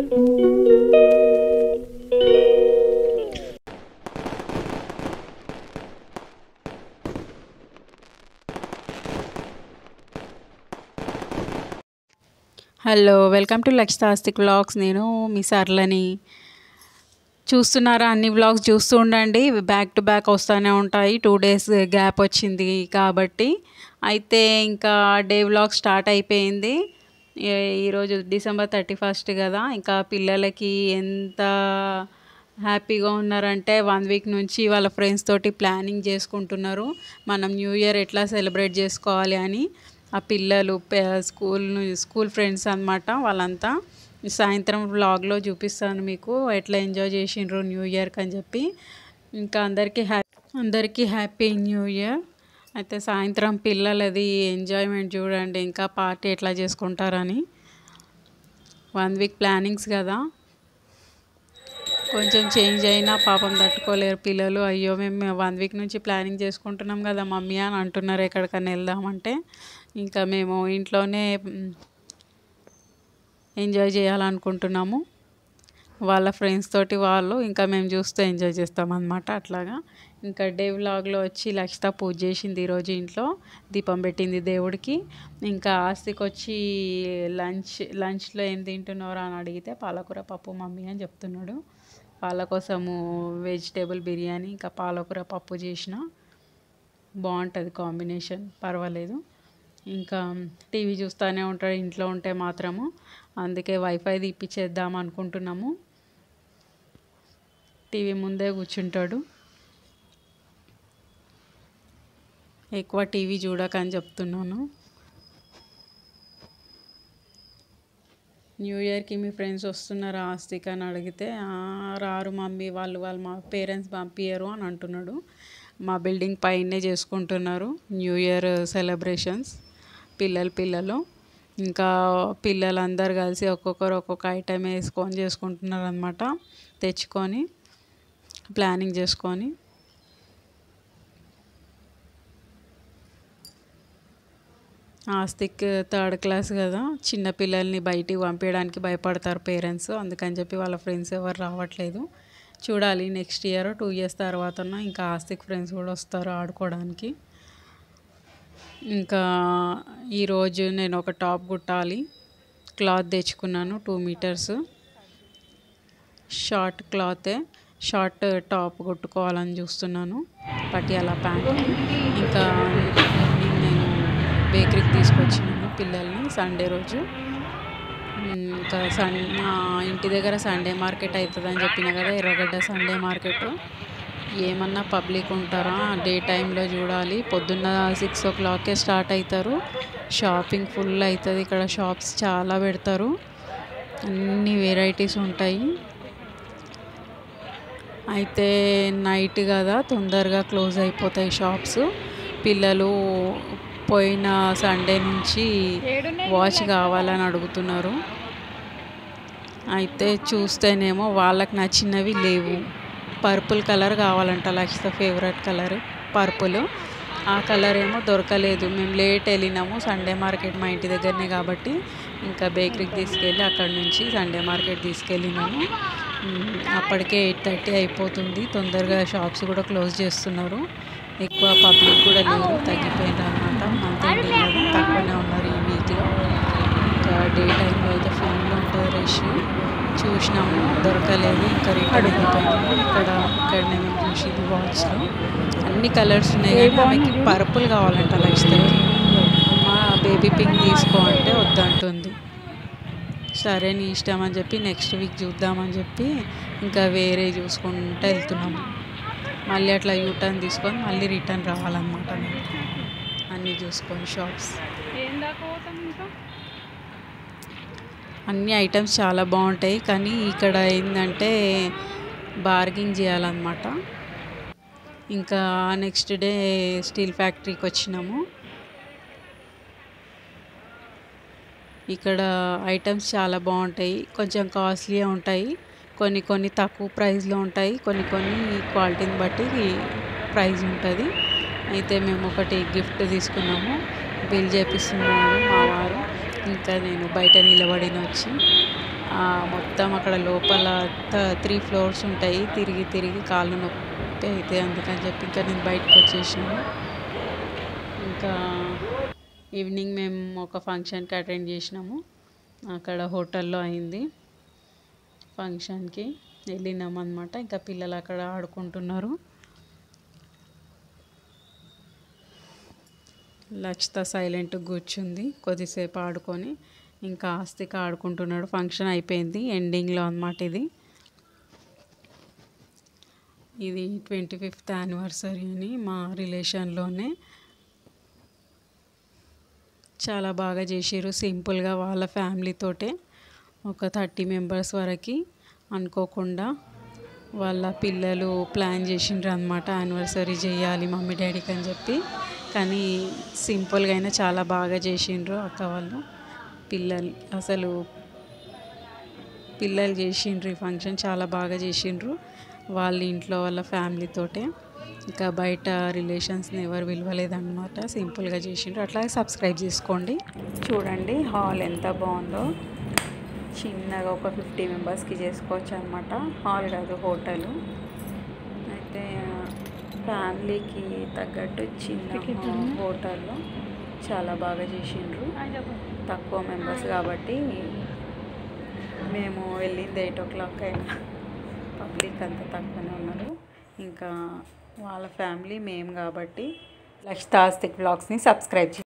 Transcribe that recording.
Hello, welcome to లక్షితాస్తిక్ vlogs. నేను మీ సర్లని. చూస్తున్నారా? అన్ని వ్లాగ్స్ చూస్తూ ఉండండి, బ్యాక్ టు బ్యాక్ వస్తూనే ఉంటాయి. 2 days గ్యాప్ వచ్చింది కాబట్టి. అయితే ఇంకా డే వ్లాగ్ స్టార్ట్ అయిపోయింది. ఈరోజు December 31 కదా. ఇంకా పిల్లలకి ఎంత హ్యాపీగా ఉన్నారంటే 1 week నుంచి వాళ్ళ ఫ్రెండ్స్ తోటి ప్లానింగ్ చేసుకుంటున్నారు, మనం న్యూ ఇయర్ ఎట్లా సెలబ్రేట్ చేసుకోవాలి అని. ఆ పిల్లలు స్కూల్ ఫ్రెండ్స్ అన్నమాట వాళ్ళంతా. సాయంత్రం వ్లాగ్లో చూపిస్తాను మీకు ఎట్లా ఎంజాయ్ చేసిండ్రు న్యూ ఇయర్కి అని చెప్పి. ఇంకా అందరికీ హ్యాపీ న్యూ ఇయర్. అయితే సాయంత్రం పిల్లలది ఎంజాయ్మెంట్ చూడండి, ఇంకా పార్టీ ఎట్లా చేసుకుంటారని. 1 week ప్లానింగ్స్ కదా, కొంచెం చేంజ్ అయినా పాపం తట్టుకోలేరు పిల్లలు. అయ్యో మేము 1 week నుంచి ప్లానింగ్ చేసుకుంటున్నాం కదా మమ్మీ అని అంటున్నారు ఎక్కడికైనా వెళ్దామంటే. ఇంకా మేము ఇంట్లోనే ఎంజాయ్ చేయాలనుకుంటున్నాము వాళ్ళ ఫ్రెండ్స్ తోటి. వాళ్ళు ఇంకా మేము చూస్తూ ఎంజాయ్ చేస్తామన్నమాట. అట్లాగా ఇంకా డే వ్లాగ్లో వచ్చి లక్షిత పూజ చేసింది ఈరోజు, ఇంట్లో దీపం పెట్టింది దేవుడికి. ఇంకా ఆస్తికి వచ్చి లంచ్లో ఏం తింటున్నారో అని అడిగితే పాలకూర పప్పు మమ్మీ అని చెప్తున్నాడు. వాళ్ళ కోసము వెజిటేబుల్ బిర్యానీ ఇంకా పాలకూర పప్పు చేసిన, బాగుంటుంది కాంబినేషన్, పర్వాలేదు. ఇంకా టీవీ చూస్తూనే ఉంటాడు ఇంట్లో ఉంటే మాత్రము, అందుకే వైఫై తీపిచ్చేద్దాం అనుకుంటున్నాము. టీవీ ముందే కూర్చుంటాడు, ఎక్కువ టీవీ చూడకని చెప్తున్నాను. న్యూ ఇయర్కి మీ ఫ్రెండ్స్ వస్తున్నారా ఆస్తిక్ అని అడిగితే రారు మమ్మీ, వాళ్ళు మా పేరెంట్స్ పంపించరు అని అంటున్నాడు. మా బిల్డింగ్ పైనే చేసుకుంటున్నారు న్యూ ఇయర్ సెలబ్రేషన్స్ పిల్లలు. ఇంకా పిల్లలందరూ కలిసి ఒక్కొక్కరు ఒక్కొక్క ఐటెం వేసుకొని చేసుకుంటున్నారు అనమాట, తెచ్చుకొని ప్లానింగ్ చేసుకొని. ఆస్తిక్ 3rd class కదా, చిన్నపిల్లల్ని బయటికి పంపించడానికి భయపడతారు పేరెంట్స్, అందుకని చెప్పి వాళ్ళ ఫ్రెండ్స్ ఎవరు రావట్లేదు. చూడాలి నెక్స్ట్ ఇయర్ 2 years తర్వాత ఇంకా ఆస్తిక్ ఫ్రెండ్స్ కూడా వస్తారు ఆడుకోవడానికి. ఇంకా ఈరోజు నేను ఒక టాప్ కుట్టాలి, క్లాత్ తెచ్చుకున్నాను 2 meters షార్ట్ క్లాతే, షార్ట్ టాప్ కుట్టుకోవాలని చూస్తున్నాను, పటియాలా ప్యాంట్. ఇంకా నేను బేకరీకి తీసుకొచ్చినాను పిల్లల్ని సండే రోజు. ఇంకా మా ఇంటి దగ్గర సండే మార్కెట్ అవుతుందని చెప్పిన కదా, ఎర్రగడ్డ సండే మార్కెట్. ఏమన్నా పబ్లిక్ ఉంటారా, డే టైంలో చూడాలి. పొద్దున్న 6 o'clock స్టార్ట్ అవుతారు, షాపింగ్ ఫుల్ అవుతుంది ఇక్కడ. షాప్స్ చాలా పెడతారు, అన్ని వెరైటీస్ ఉంటాయి. అయితే నైట్ కదా, తొందరగా క్లోజ్ అయిపోతాయి షాప్స్. పిల్లలు పోయిన సండే నుంచి వాచ్ కావాలని అడుగుతున్నారు. అయితే చూస్తేనేమో వాళ్ళకి నచ్చినవి లేవు. పర్పుల్ కలర్ కావాలంట, లక్షిత ఫేవరెట్ కలర్ పర్పుల్. ఆ కలర్ ఏమో దొరకలేదు. మేము లేట్ వెళ్ళినాము సండే మార్కెట్, మా ఇంటి దగ్గరనే కాబట్టి. ఇంకా బేకరీకి తీసుకెళ్ళి అక్కడి నుంచి సండే మార్కెట్ తీసుకెళ్ళినాము. అప్పటికే 8:30 అయిపోతుంది, తొందరగా షాప్స్ కూడా క్లోజ్ చేస్తున్నారు. ఎక్కువ పబ్లిక్ కూడా లేరు, తగ్గిపోయింది అనమాట. మంత్ ఎండింగ్ కదా, తక్కువనే ఉన్నారు ఈ వీక్లో. ఇంకా డే టైంలో అయితే ఫుల్ ఉంటుంది రష్. చూసినాము దొరకలేదు, ఇంకా రిటర్న్ వెళ్ళిపోయాము. ఇక్కడనే మేము చూసింది వాచ్లో అన్ని కలర్స్ ఉన్నాయి, కానీ ఆమెకి పర్పుల్ కావాలంట లక్షితకి. అమ్మ బేబీ పింక్ తీసుకో అంటే వద్దంటుంది. సరే నీ ఇష్టం అని చెప్పి నెక్స్ట్ వీక్ చూద్దామని చెప్పి ఇంకా వేరే చూసుకుంటూ వెళ్తున్నాము. మళ్ళీ అట్లా యూటర్న్ తీసుకొని మళ్ళీ రిటర్న్ రావాలన్నమాట. అన్నీ చూసుకొని షాప్స్, అన్ని ఐటమ్స్ చాలా బాగుంటాయి. కానీ ఇక్కడ ఏంటంటే బార్గింగ్ చేయాలన్నమాట. ఇంకా నెక్స్ట్ డే స్టీల్ ఫ్యాక్టరీకి వచ్చినాము. ఇక్కడ ఐటమ్స్ చాలా బాగుంటాయి, కొంచెం కాస్ట్లీగా ఉంటాయి, కొన్ని తక్కువ ప్రైస్లో ఉంటాయి, కొన్ని క్వాలిటీని బట్టి ప్రైస్ ఉంటుంది. అయితే మేము ఒకటి గిఫ్ట్ తీసుకున్నాము, బిల్ చేపిస్తున్నాము మా వారు. ఇంకా నేను బయట నిలబడిన వచ్చి మొత్తం అక్కడ లోపల 3 ఫ్లోర్స్ ఉంటాయి. తిరిగి తిరిగి కాళ్ళు నొప్పి అయితే అందుకని చెప్పి ఇంకా నేను బయటకు వచ్చేసాను. ఇంకా ఈవినింగ్ మేము ఒక ఫంక్షన్కి అటెండ్ చేసినాము. అక్కడ హోటల్లో అయింది. ఫంక్షన్కి వెళ్ళినాం అనమాట. ఇంకా పిల్లలు అక్కడ ఆడుకుంటున్నారు. లక్షిత సైలెంట్ కూర్చుంది. కొద్దిసేపు ఆడుకొని ఇంకా ఆస్తిక ఆడుకుంటున్నాడు. ఫంక్షన్ అయిపోయింది ఎండింగ్లో అనమాట. ఇది 25th యానివర్సరీ అని మా రిలేషన్లోనే చాలా బాగా చేసారు. సింపుల్గా వాళ్ళ ఫ్యామిలీతోటే ఒక 30 మెంబర్స్ వరకు అనుకోకుండా వాళ్ళ పిల్లలు ప్లాన్ చేసిండ్రు అనమాట. యానివర్సరీ చేయాలి మమ్మీ డాడీకి అని చెప్పి. కానీ సింపుల్గా అయినా చాలా బాగా చేసిండ్రు అక్క వాళ్ళు. పిల్లలు చేసిండ్రు ఈ ఫంక్షన్ చాలా బాగా చేసిండ్రు వాళ్ళ ఇంట్లో వాళ్ళ ఫ్యామిలీతోటే. ఇంకా బయట రిలేషన్స్ని ఎవరు పిలవలేదన్నమాట. సింపుల్గా చేసిండ్రు. అట్లాగే సబ్స్క్రైబ్ చేసుకోండి. చూడండి హాల్ ఎంత బాగుందో. చిన్నగా ఒక 50 మెంబర్స్కి చేసుకోవచ్చు అనమాట. హాల్ కాదు, హోటల్. అయితే ఫ్యామిలీకి తగ్గట్టు చిన్న హోటల్లో చాలా బాగా చేసిండ్రు. తక్కువ మెంబర్స్ కాబట్టి మేము వెళ్ళింది 8 o'clock అయినా పబ్లిక్ అంతా తక్కువనే ఉన్నారు. ఇంకా వాళ్ళ ఫ్యామిలీ మేము కాబట్టి లక్షిత ఆస్తిక్ వ్లాగ్స్ని సబ్స్క్రైబ్ చేయండి.